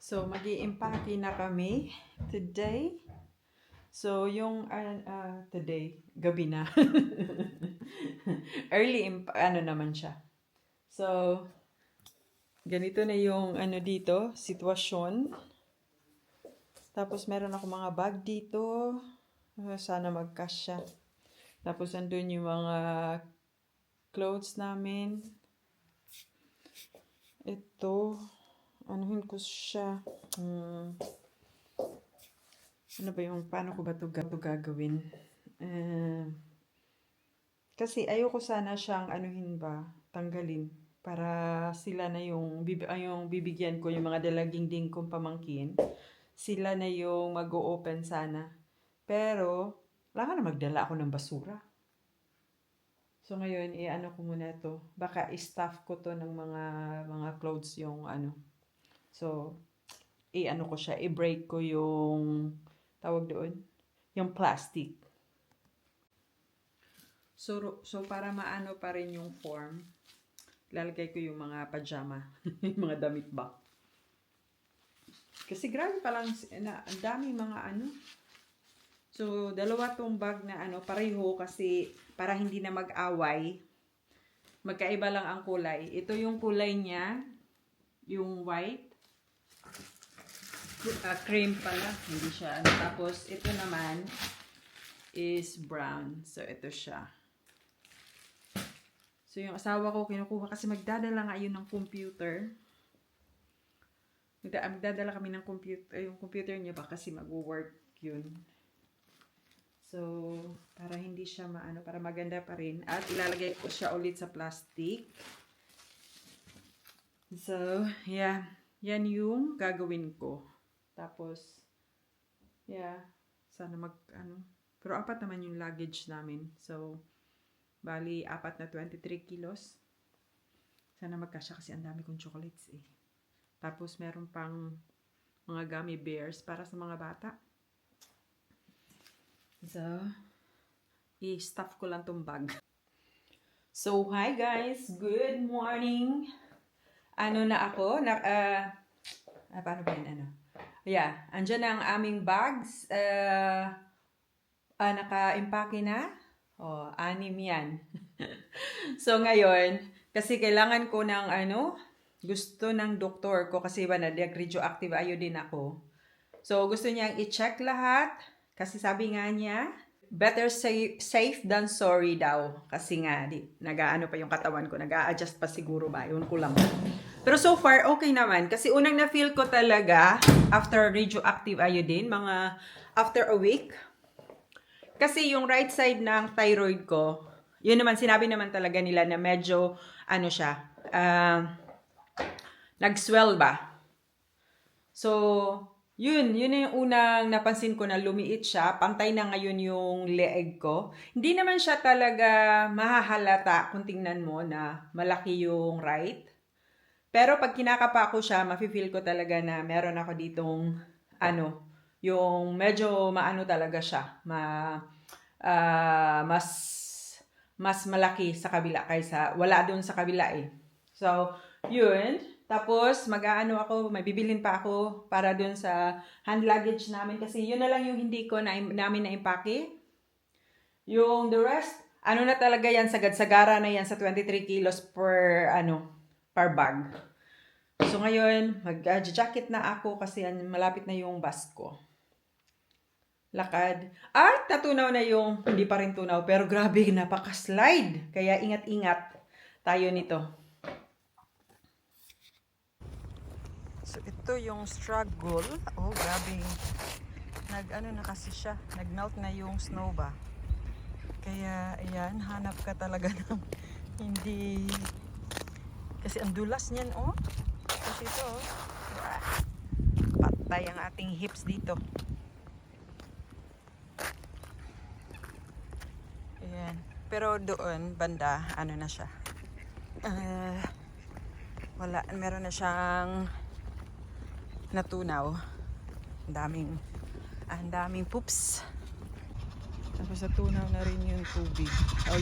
So, mag-i-impake na kami today. So, yung today, gabi na. Early, naman siya. So, ganito na yung dito, sitwasyon. Tapos, meron ako mga bag dito. Sana magkasya. Tapos, andun yung mga clothes namin. Ito, anuhin ko siya. Ano ba yung, paano ko ba ito gagawin? Kasi ayoko sana siyang tanggalin. Para sila na yung bibigyan ko yung mga dalaginding kong pamangkin. Sila na yung mag-o-open sana. Pero, wala na magdala ako ng basura. So ngayon, ko muna ito. Baka i-stuff ko to ng mga clothes yung So, ko siya, i-break ko yung, tawag doon, yung plastic. So para maano pa rin yung form, lalagay ko yung mga pajama, yung mga damit ba. Kasi grabe pa lang, ang dami mga So, dalawa tong bag na pareho kasi para hindi na mag-away. Magkaiba lang ang kulay. Ito yung kulay niya, yung white. Cream pala, hindi siya. Tapos, ito naman is brown. So, ito siya. So, yung asawa ko kinukuha kasi magdadala nga yun ng computer. Magdadala kami ng computer. Yung computer niya ba kasi mag-work yun. So, para hindi siya para maganda pa rin. At ilalagay ko siya ulit sa plastic. So, yeah. Yan yung gagawin ko. Tapos, yeah. Sana Pero 4 naman yung luggage namin. So, bali 4 na 23 kilos. Sana magkasya kasi ang dami kong chocolates eh. Tapos, meron pang mga gummy bears para sa mga bata. So, i-stuff ko lang tong bag. So, hi guys! Good morning! Na ako? Paano ba yan? Yeah, andyan na ang aming bags. Naka-impake na. 6 yan. So, ngayon, kasi kailangan ko ng gusto ng doktor ko kasi radioactive iodine ako. So, gusto niyang i-check lahat. Kasi sabi nga niya, better safe than sorry daw. Kasi nga, nag-aano pa yung katawan ko. Nag-a-adjust pa siguro ba? Yun ko lang. Pero so far, okay naman. Kasi unang na-feel ko talaga, after radioactive iodine, mga after a week. Kasi yung right side ng thyroid ko, yun naman, sinabi naman talaga nila na medyo, nag-swell ba? So, yun yung unang napansin ko na lumiit siya. Pantay na ngayon yung leeg ko. Hindi naman siya talaga mahahalata kung tingnan mo na malaki yung right. Pero pag kinakapa ko siya, mafe-feel ko talaga na meron ako ditong yung medyo maano talaga siya. Mas malaki sa kabila kaysa wala doon sa kabila eh. So, yun. Tapos, may bibilhin pa ako para dun sa hand luggage namin. Kasi yun na lang yung hindi ko namin na-impake. Yung the rest, na talaga yan, sagad-sagara na yan sa 23 kilos per bag. So, ngayon, mag-jacket na ako kasi malapit na yung bus ko. Lakad. At natunaw na yung, hindi pa rin tunaw, pero grabe, napaka-slide. Kaya ingat-ingat tayo nito. So, ito yung struggle. Oh, grabe. Na kasi siya. Nag-melt na yung snow ba. Kaya, ayan, hanap ka talaga ng hindi. Kasi ang dulas niyan, oh. Kasi ito, oh. Patay ang ating hips dito. Ayan. Pero doon, banda, na siya. Wala, meron na siyang natunaw. Ang daming poops. Tapos natunaw na rin yung tubig. O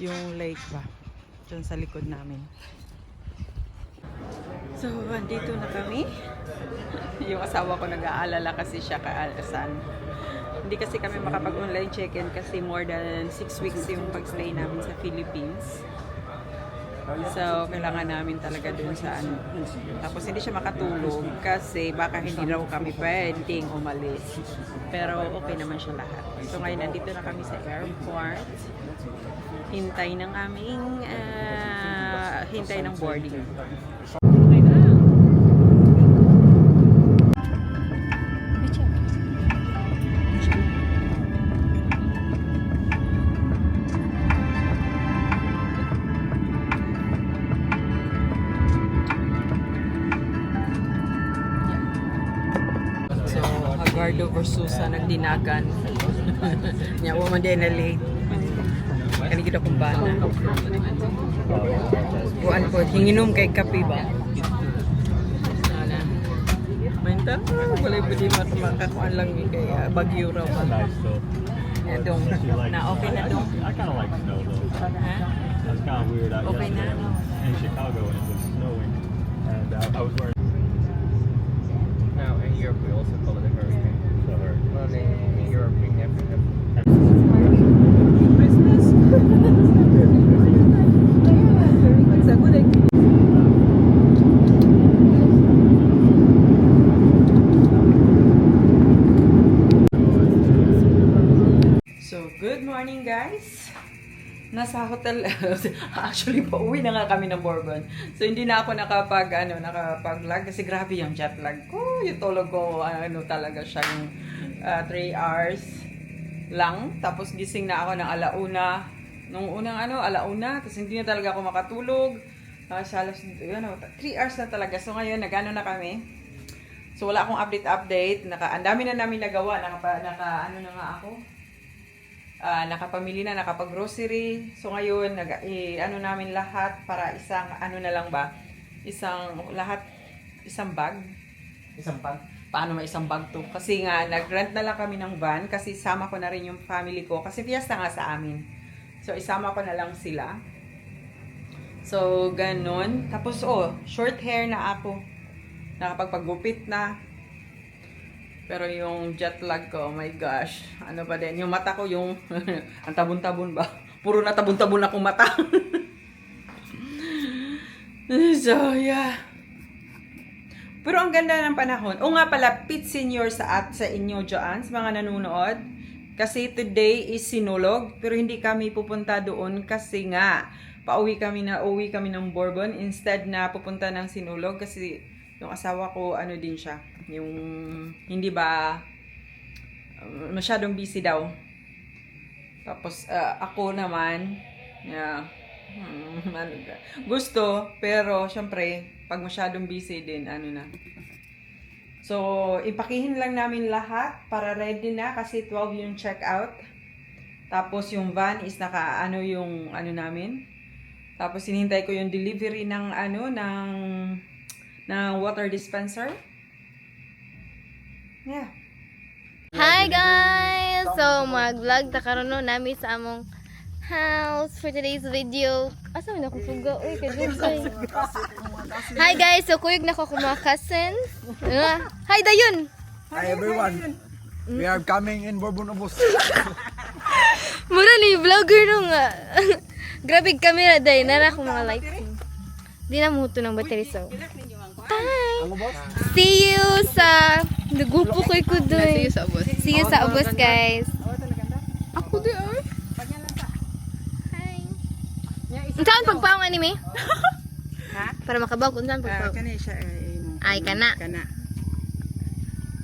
yung lake ba. Diyan sa likod namin. So, andito na kami. Yung asawa ko nag-aalala kasi siya kaasan. Hindi kasi kami makapag-online check-in kasi more than 6 weeks yung pag-stay namin sa Philippines. So, kailangan namin talaga dun sa ano. Tapos, hindi siya makatulog kasi baka hindi raw kami pwedeng umalis. Pero, okay naman siya lahat. So, ngayon, nandito na kami sa airport. Hintay ng aming, hintay ng boarding. Eduardo versus nagdinagan. Nya mo man din na late. Kani gid akong bana. Kuan po hinginom kay kape ba? Sana. Mainta, wala pwede makakuan lang kay Baguio raw. Ya dong. Na okay na dong. I kind of like snow though. That's kind of weird. Okay na. In Chicago when it was snowing, and I was wearing. Now in Europe we also call it a hurricane. The hurricane. Well, in Europe we have Christmas. It's a good idea. So, good morning guys. Nasa hotel, actually pauwi na nga kami ng Bourbon. So hindi na ako nakapag-lag kasi grabe yung jet lag ko. Yung tulog ko, talaga siya yung 3 hours lang. Tapos gising na ako ng alauna. Nung unang alauna, tapos hindi na talaga ako makatulog. Sa alas, 3 hours na talaga. So ngayon, nagano na kami. So wala akong update. Ang dami na namin nagawa. Nakapamili na, nakapag-grocery. So ngayon, namin lahat para isang, isang bag. Isang bag? Paano may isang bag to? Kasi nga, nag-rent na lang kami ng van kasi isama ko na rin yung family ko. Kasi fiesta nga sa amin. So, isama ko na lang sila. So, ganun. Tapos, short hair na ako. Nakapagpagupit na. Pero yung jet lag ko, oh my gosh. Ano ba din? Yung mata ko, yung ang tabon-tabon ba? Puro na tabon-tabon akong mata. So, yeah. Pero ang ganda ng panahon. O nga pala, Pit Senior sa inyo dyan, sa mga nanonood. Kasi today is Sinulog. Pero hindi kami pupunta doon kasi nga, uwi kami ng Bourbon instead na pupunta ng Sinulog. Kasi yung asawa ko, din siya. Yung hindi ba masyadong busy daw. Tapos ako naman gusto pero syempre pag masyadong busy din na. So ipakihin lang namin lahat para ready na kasi 12 yung check out. Tapos yung van is yung namin. Tapos hinihintay ko yung delivery ng ng water dispenser. Yeah. Hi guys! So mag-vlog ta karon no nami sa among house for today's video. Asa man ako suga? Uy, kadugay. Hi guys! So kuyog na ko mga cousins. Hi dayon! Hi everyone! We are coming in Bourbon Ubos. Mura ni vlogger no nga. Grabe camera day nara ko mga lighting. Di na muto ng battery so. Bye! See you sa nagupo ko'y kudoy. See you sa ubos guys. Ako di ay. Hi. Untaan pagpaong anime? Ha? Para makabaw kung saan pagpaong. Kanay siya Ay kana.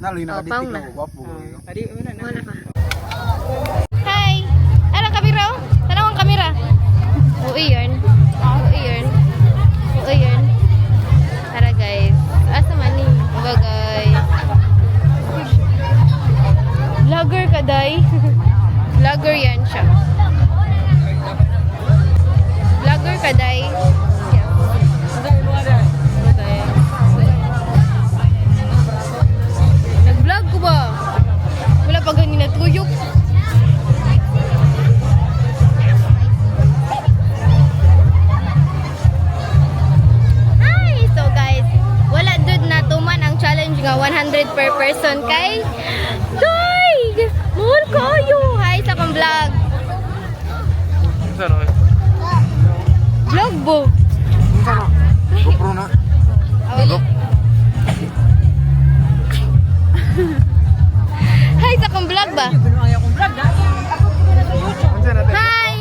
Naloy na paong na. kaditik ko. Wapo. Adi una na. Wala pa. Hi. Ara kamera. Tanawang kamera. Oo yun. Oo yun. Tara guys. Asa man ni? Oga guys. Vlogger ka day. Vlogger yan siya. Vlogger ka day. Nag-vlog ko ba? Wala pa ganyan natuyok. Hi! So guys, wala dud na tuman ang challenge nga per person kay Day! Mahal kayo! Hi sa akong vlog. Vlog bo. GoPro na. Hi sa akong vlog ba? Hi!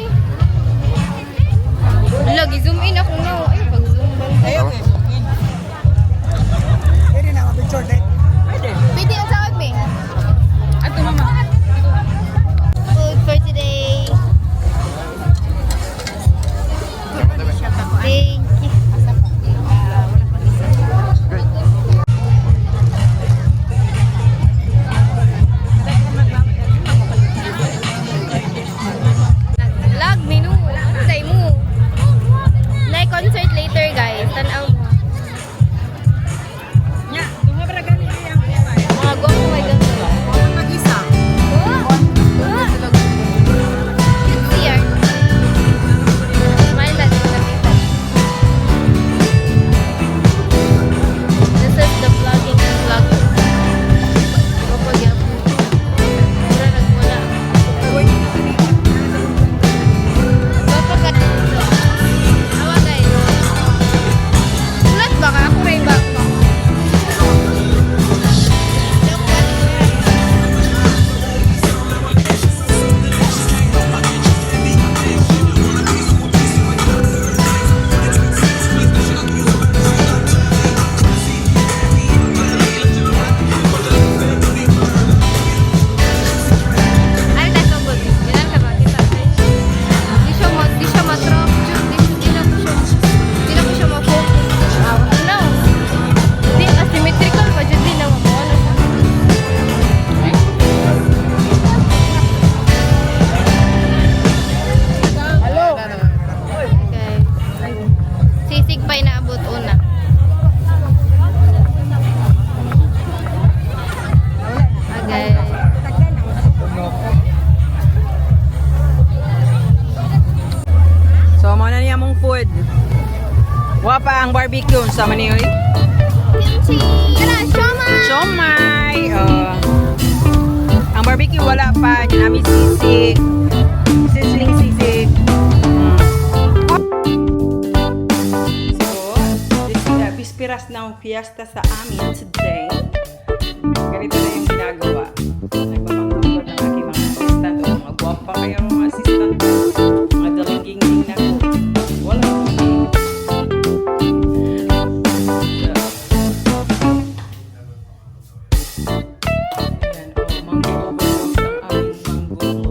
Lagi zoom in ako na. Ay, pag zoom ba? Pwede na, picture day. Pwede ang sawag me. Ato mama. Food for today. Thank you. Vlog menu. Ano tayo mo? Like concert later guys. Tanaw mo. Nya, tumabra gani ang Mga guwapo may ganito. mag-isa. Cute yan. Smile at nakita. This is the vlogging and vlog. Kapag yan. Mura nagmula. Kapag awa guys. Ulat ba ka? Ako rin ba? Ay, tasabot. Ilan ka ba? Kita. Di siya matrap. Di na ko siya ma-focus. Ano? Di, asymmetrical pa dyan. Di na mo. Ano siya? Okay. Sisig pa'y naabot una. Okay. So, mo na niya mong food. Wapa ang barbecue sa maniyoy. Kimchi! Tara, siomay! Siomay. Ang barbecue wala pa. Diyan namin sisig. Sizzling sisig. So, this is the Pispiras ng fiesta sa amin today. Ganito na yung ginagawa. Nagpapangkukod ng aking mga assistant o mga guwapa kayo mga assistant. Mga dalaging-ding na ko. Wala. Ayan, mango overload ang aming mango.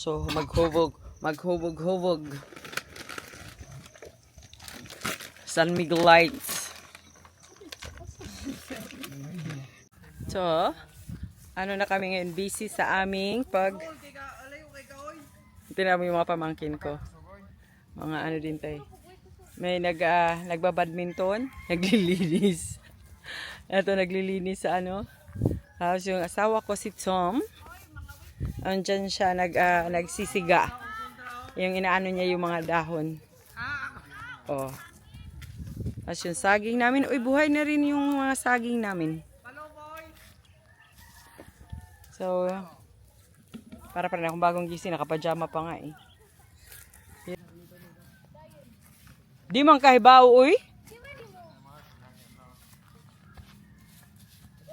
So, maghubog. San Miguel Lights. So, ano na kami ngayon, busy sa aming tinamo yung mga pamangkin ko. Mga ano din tayo. May nagbabadminton, naglilinis. Ito naglilinis sa ano. Tapos yung asawa ko si Tom, andyan siya nagsisiga. Yung inaano niya yung mga dahon. Oh. Tapos yung saging namin, uy buhay na rin yung mga saging namin. So, para rin akong bagong gising, nakapajama pa nga eh. Di man kahibaw, uy.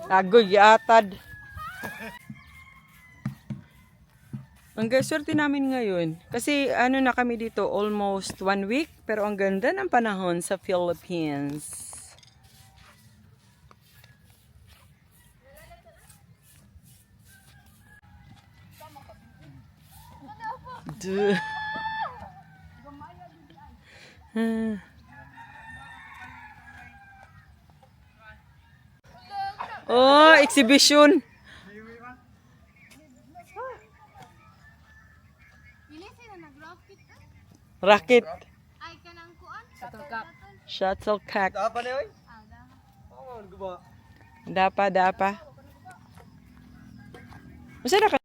Agoy, giatad. Ang swerte namin ngayon. Kasi ano na kami dito, almost 1 week. Pero ang ganda ng panahon sa Philippines. Duh. Oh, exhibition. Racket. Ay kanang kuan. Shuttlecock. Apa ni, oy? Oh, guba. Dapa. Masa na ka